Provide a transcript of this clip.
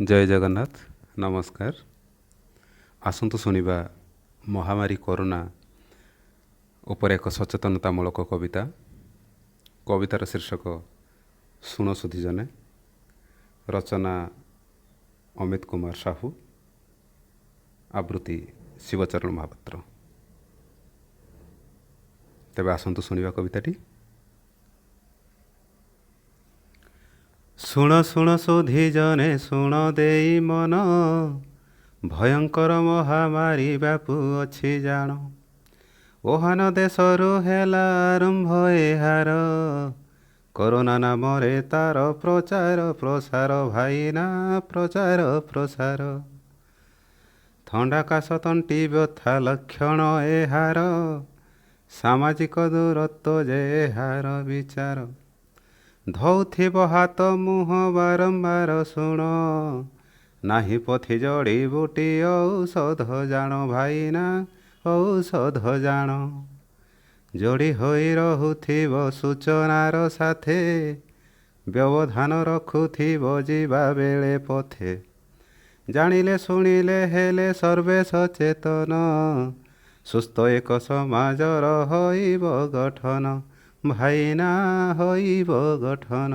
जय जगन्नाथ नमस्कार। आसंतु शुणा महामारी कोरोना उपर एक सचेतनतामूलक कविता। कवितार शीर्षक शुण सुधी जने। रचना अमित कुमार साहू। आवृत्ति शिवचरण महापात्र। तेबे आसंतु शुणा कविताटी। शुण शुण सुधी जने शुण देई मन, भयंकर महामारी व्यापु अछि जान। ओहान देशरु हेला आरंभ एहार, कोरोना नामरे तार प्रचार प्रसार भाईना प्रचार प्रसार। थंडा काश तंटी व्यथा लक्षण एहार, सामाजिक दूरत्व जे एहार विचार। धौथिब हाथ मुह बारंबार शुण, नाही पथि जड़ी बुटी औषध जान भाईना औषध जान। जोड़ी होई रहुथिब सूचनार साथे, व्यवधान रखुथिब जीवा बेले पथे। जानिले शुणिले हेले सर्वे सचेतन, सुस्थ एक समाजर होइब गठन भाईना होइब गठन।